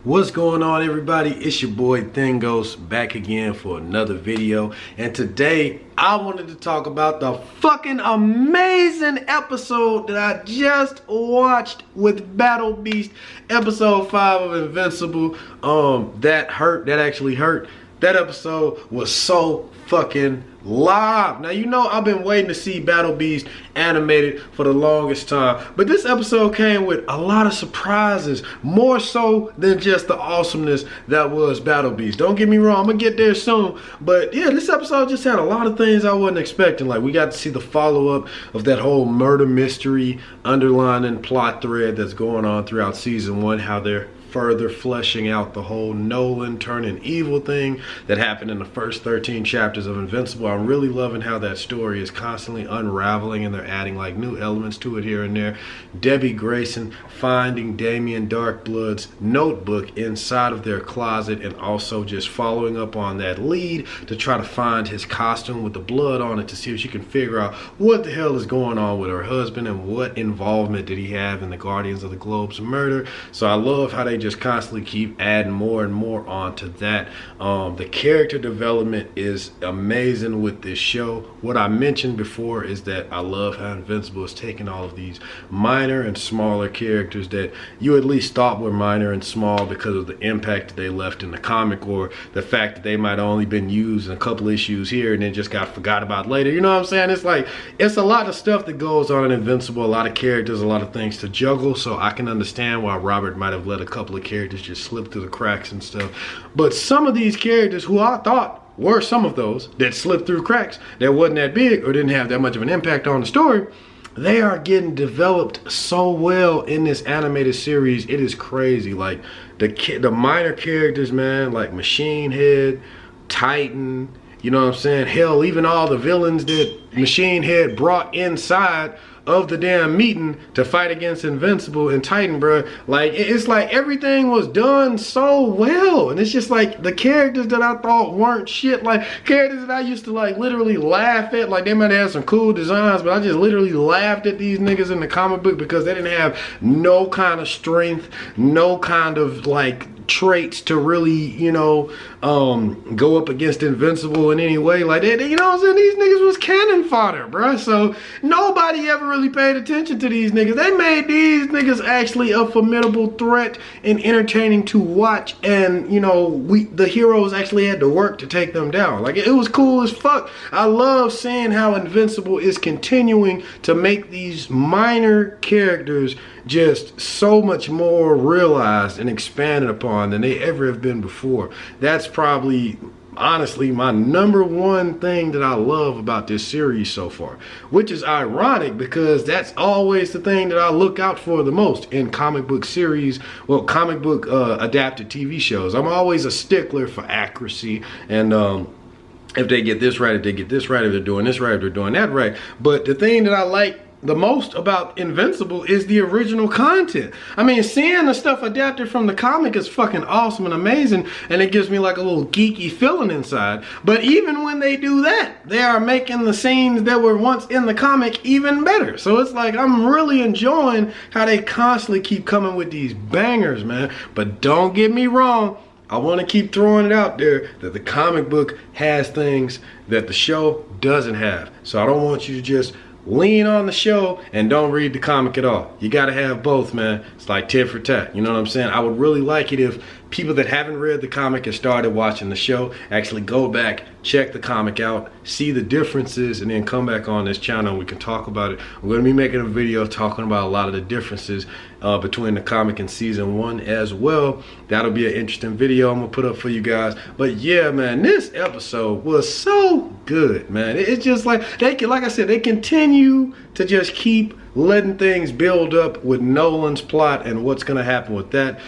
What's going on, everybody? It's your boy Thingos back again for another video, and today I wanted to talk about the fucking amazing episode that I just watched with Battle Beast, episode 5 of Invincible. That actually hurt. That episode was so fucking live. Now, you know I've been waiting to see Battle Beast animated for the longest time, but this episode came with a lot of surprises, more so than just the awesomeness that was Battle Beast. Don't get me wrong, I'm gonna get there soon, but yeah, this episode just had a lot of things I wasn't expecting. Like, we got to see the follow-up of that whole murder mystery underlining plot thread that's going on throughout season 1, how they're further fleshing out the whole Nolan turning evil thing that happened in the first 13 chapters of Invincible. I'm really loving how that story is constantly unraveling and they're adding like new elements to it here and there. Debbie Grayson finding Damien Darkblood's notebook inside of their closet and also just following up on that lead to try to find his costume with the blood on it to see if she can figure out what the hell is going on with her husband and what involvement did he have in the Guardians of the Globe's murder. So I love how they just constantly keep adding more and more onto that. The character development is amazing with this show. What I mentioned before is that I love how Invincible is taking all of these minor and smaller characters that you at least thought were minor and small because of the impact that they left in the comic, or the fact that they might have only been used in a couple issues here and then just got forgot about later. You know what I'm saying? It's like, it's a lot of stuff that goes on in Invincible, a lot of characters, a lot of things to juggle, so I can understand why Robert might have let a couple of characters just slip through the cracks and stuff. But some of these characters who I thought were some of those that slipped through cracks, that wasn't that big or didn't have that much of an impact on the story, they are getting developed so well in this animated series. It is crazy. Like the minor characters, man, like Machine Head, Titan, you know what I'm saying? Hell, even all the villains that Machine Head brought inside of the damn meeting to fight against Invincible and Titan, bro. Like, it's like everything was done so well, and it's just like the characters that I thought weren't shit, like characters that I used to like literally laugh at, like they might have some cool designs, but I just literally laughed at these niggas in the comic book because they didn't have no kind of strength, no kind of like traits to really, you know, go up against Invincible in any way. Like, they, you know what I'm saying? These niggas was cannon fodder, bro. So nobody ever really paid attention to these niggas. They made these niggas actually a formidable threat and entertaining to watch, and you know, the heroes actually had to work to take them down. Like, it was cool as fuck. I love seeing how Invincible is continuing to make these minor characters just so much more realized and expanded upon than they ever have been before. That's probably, honestly, my #1 thing that I love about this series so far, which is ironic because that's always the thing that I look out for the most in comic book series, well, comic book adapted TV shows. I'm always a stickler for accuracy and if they get this right, if they get this right, if they're doing this right, if they're doing that right. But the thing that I like the most about Invincible is the original content. I mean, seeing the stuff adapted from the comic is fucking awesome and amazing, and it gives me like a little geeky feeling inside. But even when they do that, they are making the scenes that were once in the comic even better. So it's like, I'm really enjoying how they constantly keep coming with these bangers, man. But don't get me wrong, I want to keep throwing it out there that the comic book has things that the show doesn't have. So I don't want you to just lean on the show and don't read the comic at all. You gotta have both, man. It's like tit for tat, you know what I'm saying? I would really like it if people that haven't read the comic and started watching the show actually go back, check the comic out, see the differences, and then come back on this channel and we can talk about it. We're gonna be making a video talking about a lot of the differences between the comic and season 1 as well. That'll be an interesting video I'm gonna put up for you guys. But yeah, man, this episode was so good, man. It's just like, like I said, they continue to just keep letting things build up with Nolan's plot and what's gonna happen with that.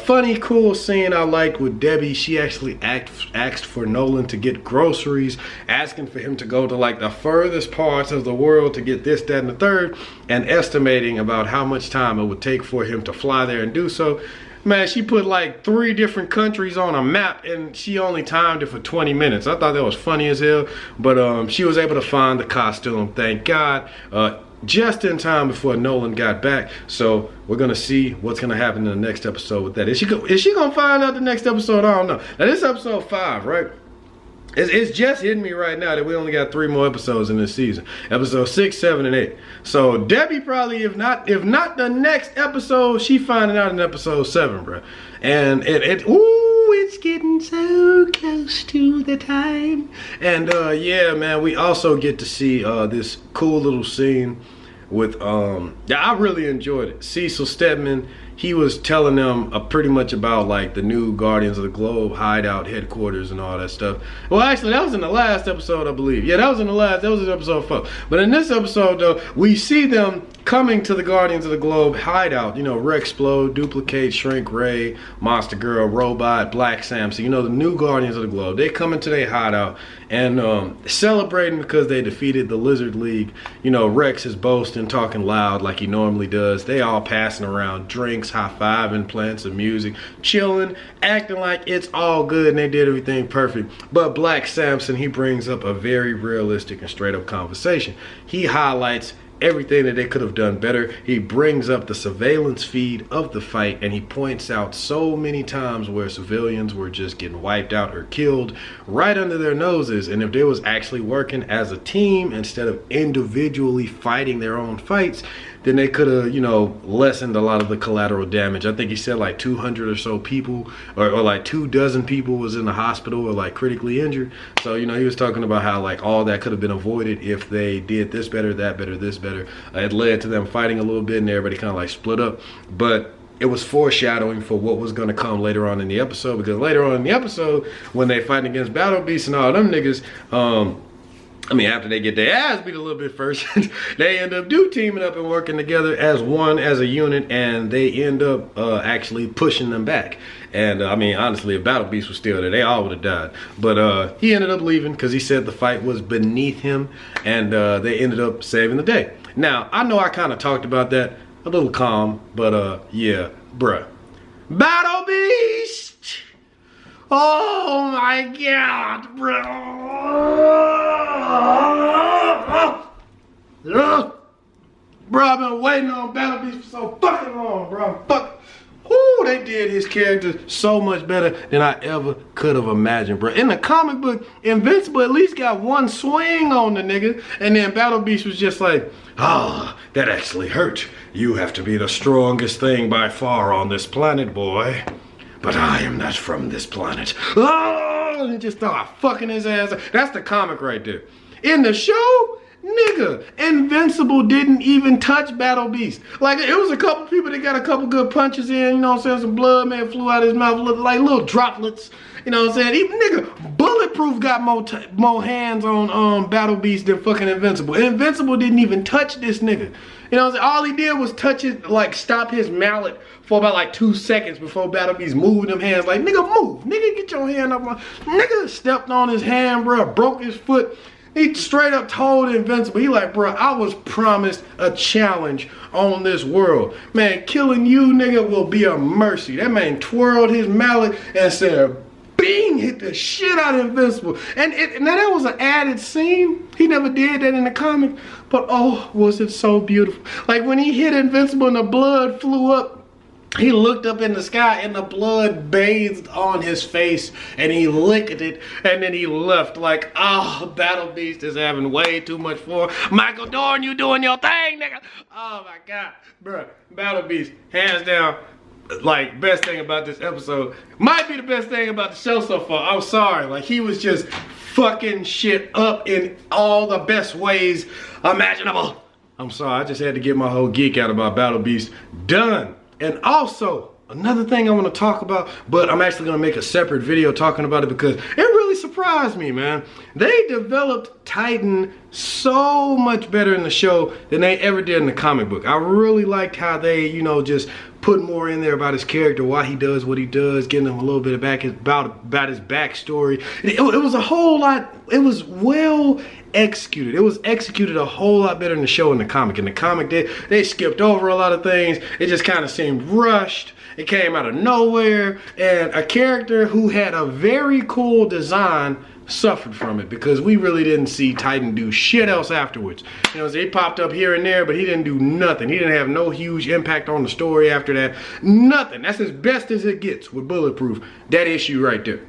Funny, cool scene I liked with Debbie. She actually asked for Nolan to get groceries, asking for him to go to like the furthest parts of the world to get this, that, and the third, and estimating about how much time it would take for him to fly there and do so. Man, she put like 3 different countries on a map and she only timed it for 20 minutes. I thought that was funny as hell, but she was able to find the costume, thank God. just in time before Nolan got back. So we're gonna see what's gonna happen in the next episode with that. Is she gonna find out the next episode? I don't know. Now this is episode 5, right? It's just hitting me right now that we only got 3 more episodes in this season. Episode 6, 7, and 8. So Debbie probably, if not the next episode, she finding out in episode 7, bro. And it's getting so close to the time. And yeah, man, we also get to see this cool little scene with yeah, I really enjoyed it. Cecil Stedman, he was telling them pretty much about like the new Guardians of the Globe hideout headquarters and all that stuff. Well, actually, that was in the last episode, I believe. Yeah, that was in episode 4. But in this episode, though, we see them coming to the Guardians of the Globe hideout. You know, Rexplode, Duplicate, Shrink Ray, Monster Girl, Robot, Black Samson. You know, the new Guardians of the Globe. They come into their hideout and celebrating because they defeated the Lizard League. You know, Rex is boasting, talking loud like he normally does. They all passing around drinks, high-fiving, playing some music, chilling, acting like it's all good and they did everything perfect. But Black Samson, he brings up a very realistic and straight-up conversation. He highlights everything that they could have done better. He brings up the surveillance feed of the fight and he points out so many times where civilians were just getting wiped out or killed right under their noses, and if they was actually working as a team instead of individually fighting their own fights, then they could have, you know, lessened a lot of the collateral damage. I think he said like 200 or so people, or like 24 people was in the hospital or like critically injured. So, you know, he was talking about how like all that could have been avoided if they did this better, that better, this better. It led to them fighting a little bit and everybody kind of like split up. But it was foreshadowing for what was going to come later on in the episode, because later on in the episode, when they fighting against Battle Beast and all them niggas, I mean, after they get their ass beat a little bit first, they end up teaming up and working together as one, as a unit, and they end up actually pushing them back. And I mean, honestly, if Battle Beast was still there, they all would have died. But he ended up leaving because he said the fight was beneath him, and they ended up saving the day. Now, I know I kind of talked about that, a little calm, but yeah, bruh. Battle Beast! Oh my God, bro! Bro, I've been waiting on Battle Beast for so fucking long, bro. Whoo, they did his character so much better than I ever could have imagined, bro. In the comic book, Invincible at least got one swing on the nigga, and then Battle Beast was just like, ah, oh, that actually hurt. You have to be the strongest thing by far on this planet, boy. But I am not from this planet. Oh, and just start fucking his ass. That's the comic right there. In the show, nigga, Invincible didn't even touch Battle Beast. Like, it was a couple people that got a couple good punches in, you know what I'm saying? Some blood, man, flew out of his mouth, like little droplets. You know what I'm saying? Even nigga, Bulletproof got more hands on Battle Beast than fucking Invincible. Invincible didn't even touch this nigga. You know what I'm saying? All he did was touch his, like, stop his mallet for about like 2 seconds before Battle Beast moving them hands. Like, nigga, move. Nigga, get your hand up. Nigga stepped on his hand, bro, broke his foot. He straight up told Invincible, he like, bro, I was promised a challenge on this world. Man, killing you, nigga, will be a mercy. That man twirled his mallet and said, bing, hit the shit out of Invincible. And now that was an added scene. He never did that in the comic, but oh, was it so beautiful. Like when he hit Invincible and the blood flew up, he looked up in the sky and the blood bathed on his face and he licked it and then he left like, oh, Battle Beast is having way too much fun. Michael Dorn, you doing your thing, nigga. Oh my God, bro. Battle Beast, hands down, like best thing about this episode. Might be the best thing about the show so far. I'm sorry, like he was just fucking shit up in all the best ways imaginable. I'm sorry, I just had to get my whole geek out about Battle Beast done. And also, another thing I want to talk about, but I'm actually going to make a separate video talking about it because it really surprised me, man. They developed Titan so much better in the show than they ever did in the comic book. I really liked how they, you know, just put more in there about his character, why he does what he does, getting him a little bit about his backstory. It was a whole lot, it was well executed. It was executed a whole lot better in the show and the comic. In the comic, they skipped over a lot of things. It just kind of seemed rushed. It came out of nowhere. And a character who had a very cool design suffered from it because we really didn't see Titan do shit else afterwards. You know, he popped up here and there, but he didn't do nothing. He didn't have no huge impact on the story after that. Nothing. That's as best as it gets with Bulletproof. That issue right there.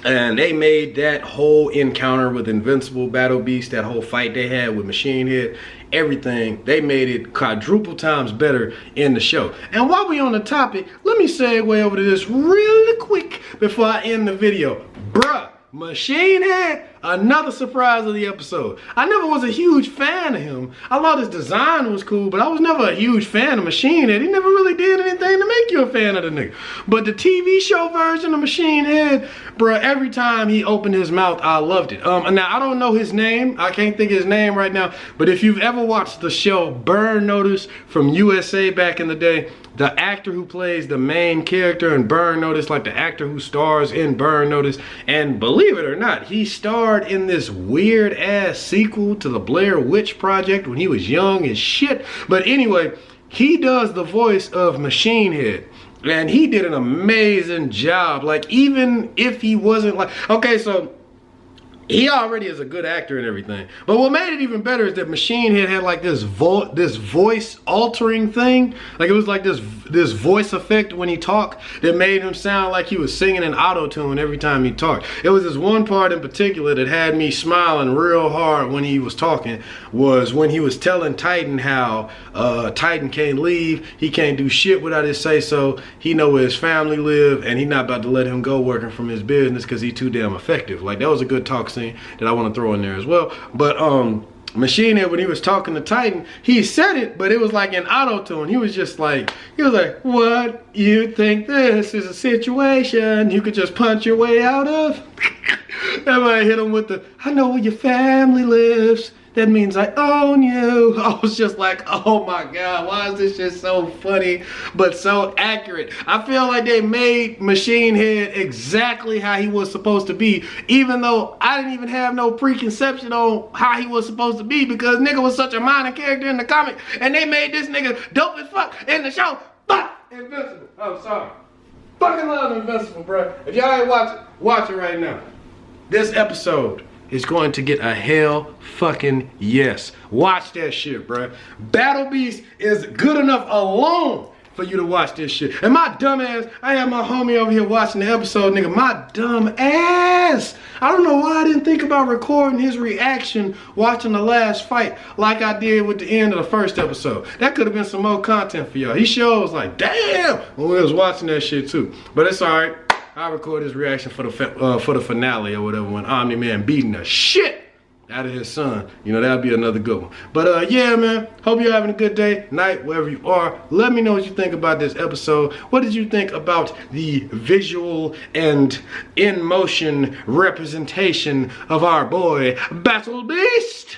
And they made that whole encounter with Invincible, Battle Beast, that whole fight they had with Machine Head, everything, they made it quadruple times better in the show. And while we on the topic, let me segue over to this really quick before I end the video. Bruh, Machine Head, another surprise of the episode. I never was a huge fan of him. I thought his design was cool, but I was never a huge fan of Machine Head. He never really did anything to make you a fan of the nigga. But the TV show version of Machine Head, bruh, every time he opened his mouth, I loved it. Now, I don't know his name. I can't think of his name right now. But if you've ever watched the show Burn Notice from USA back in the day, the actor who plays the main character in Burn Notice, like the actor who stars in Burn Notice, and believe it or not, he starred in this weird ass sequel to the Blair Witch Project when he was young as shit. But anyway, he does the voice of Machine Head. And he did an amazing job. Like, even if he wasn't like, okay, so he already is a good actor and everything. But what made it even better is that Machine Head had like this voice altering thing. Like, it was like this voice effect when he talked that made him sound like he was singing in auto-tune every time he talked. It was this one part in particular that had me smiling real hard when he was talking, was when he was telling Titan how Titan can't leave, he can't do shit without his say-so, he know where his family live, and he not about to let him go working from his business because he too damn effective. Like, that was a good talk scene that I want to throw in there as well. But Machine Head, when he was talking to Titan, he said it, but it was like in auto-tune. He was like, what, you think this is a situation you could just punch your way out of? That might hit him with the, I know where your family lives, that means I own you. I was just like, oh my God, why is this just so funny, but so accurate? I feel like they made Machine Head exactly how he was supposed to be, even though I didn't even have no preconception on how he was supposed to be, because nigga was such a minor character in the comic, and they made this nigga dope as fuck in the show. Fuck Invincible. I'm sorry. Fucking love Invincible, bro. If y'all ain't watch it right now. This episode is going to get a hell fucking yes. Watch that shit, bruh. Battle Beast is good enough alone for you to watch this shit. And my dumb ass, I have my homie over here watching the episode, nigga. My dumb ass. I don't know why I didn't think about recording his reaction watching the last fight like I did with the end of the first episode. That could have been some more content for y'all. He sure was like, damn, when we was watching that shit too. But it's alright. I record his reaction for the finale or whatever, when Omni-Man beating the shit out of his son. You know, that'll be another good one. But yeah, man, hope you're having a good day, night, wherever you are. Let me know what you think about this episode. What did you think about the visual and in motion representation of our boy Battle Beast?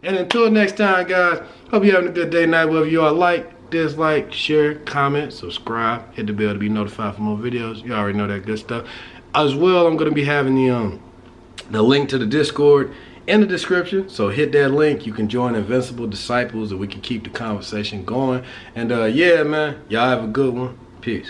And until next time, guys, hope you're having a good day, night, wherever you are. Like, dislike, share, comment, subscribe, hit the bell to be notified for more videos. You already know that good stuff. As well, I'm gonna be having the link to the Discord in the description, so hit that link. You can join Invincible Disciples and we can keep the conversation going. And yeah, man, y'all have a good one. Peace.